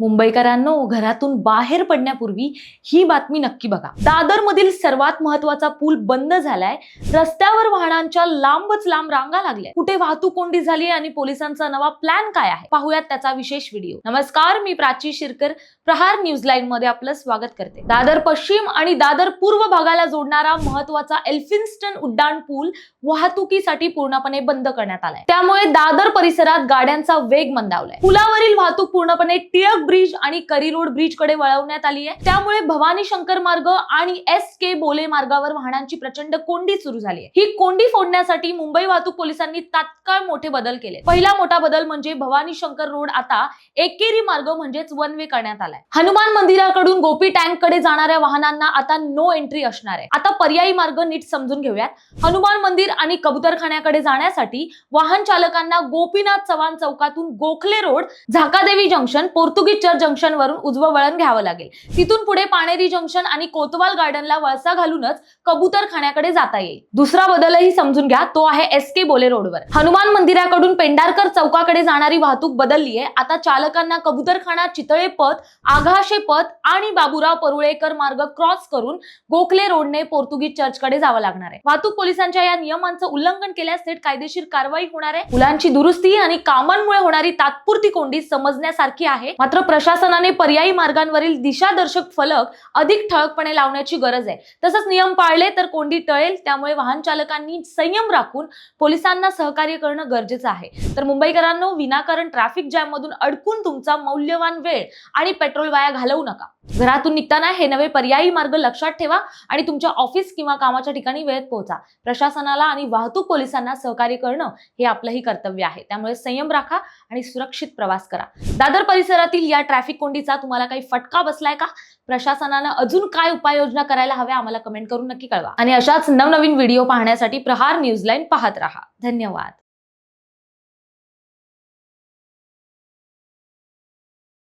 मुंबईकरांनो, घरातून बाहेर पडण्यापूर्वी ही बातमी नक्की बघा. दादरमधील सर्वात महत्त्वाचा पूल बंद झालाय. रस्त्यावर वाहनांच्या लांबच लांब रांगा लागल्या. कुठे वाहतूक कोंडी झाली आणि पोलिसांचा नवा प्लॅन काय आहे, पाहूयात त्याचा विशेष व्हिडिओ. नमस्कार, मी प्राची शिरकर, प्रहार न्यूज लाईन मध्ये आपलं स्वागत करते. दादर पश्चिम आणि दादर पूर्व भागाला जोडणारा महत्त्वाचा एल्फिन्स्टन उड्डाण पूल वाहतुकीसाठी पूर्णपणे बंद करण्यात आलाय. त्यामुळे दादर परिसरात गाड्यांचा वेग मंदावलाय. पुलावरील वाहतूक पूर्णपणे टिळक ब्रिज आणि करी रोड ब्रिज कडे वळवण्यात आली आहे. त्यामुळे भवानी शंकर मार्ग आणि SK बोले मार्गावर वाहनांची प्रचंड कोंडी सुरू झाली आहे. ही कोंडी फोडण्यासाठी मुंबई वाहतूक पोलिसांनी तात्काळ मोठे बदल केले. पहिला मोठा बदल म्हणजे भवानी शंकर रोड आता एकेरी मार्ग म्हणजेच वन वे करण्यात आलाय. हनुमान मंदिराकडून गोपी टँक कडे जाणाऱ्या वाहनांना आता नो एंट्री असणार आहे. आता पर्यायी मार्ग नीट समजून घेऊयात. हनुमान मंदिर आणि कबूतरखान्याकडे जाण्यासाठी वाहन चालकांना गोपीनाथ चव्हाण चौकातून गोखले रोड, झाकादेवी जंक्शन, पोर्तुगीज चर्च जंक्शन वरून उजवं वळण घ्यावं लागेल. तिथून पुढे पाणेरी जंक्शन आणि कोतवाल गार्डनला वळसा घालूनच कबूतरखान्याकडे जाता येईल. दुसरा बदलही समजून घ्या, तो आहे SK बोले रोडवर. हनुमान मंदिराकडून पेंढारकर चौकाकडे जाणारी वाहतूक बदलली आहे. आता चालकांना कबूतरखाना, चितळे पथ, आघाशे पथ आणि बाबूराव परुळेकर मार्ग क्रॉस करून गोखले रोडने पोर्तुगीज चर्चकडे जावं लागणार आहे. वाहतूक पोलिसांच्या या नियमांचं उल्लंघन केल्यास थेट कायदेशीर कारवाई होणार आहे. पुलांची दुरुस्ती आणि कामांमुळे होणारी तात्पुरती कोंडी समजण्यासारखी आहे. मात्र प्रशासनाने पर्यायी मार्गांवरील दिशादर्शक फलक अधिक ठळकपणे लावण्याची गरज आहे. तसंच नियम पाळले तर कोंडी टळेल. त्यामुळे वाहन चालकांनी संयम राखून पोलिसांना सहकार्य करणं गरजेचं आहे. तर मुंबईकरांनो, विनाकारण ट्रॅफिक जॅम मधून अडकून तुमचा मौल्यवान वेळ आणि पेट्रोल वाया घालवू नका. घरातून निघताना हे नवे पर्यायी मार्ग लक्षात ठेवा आणि तुमच्या ऑफिस किंवा कामाच्या ठिकाणी वेळेत पोहोचा. प्रशासनाला आणि वाहतूक पोलिसांना सहकार्य करणं हे आपलंही कर्तव्य आहे. त्यामुळे संयम राखा आणि सुरक्षित प्रवास करा. दादर परिसरातील या ट्रॅफिक कोंडीचा तुम्हाला काही फटका बसलाय का? प्रशासनानं अजून काय उपाययोजना करायला हव्या, आम्हाला कमेंट करून नक्की कळवा. आणि अशाच नवनवीन व्हिडिओ पाहण्यासाठी प्रहार न्यूज लाईन पाहत राहा. धन्यवाद.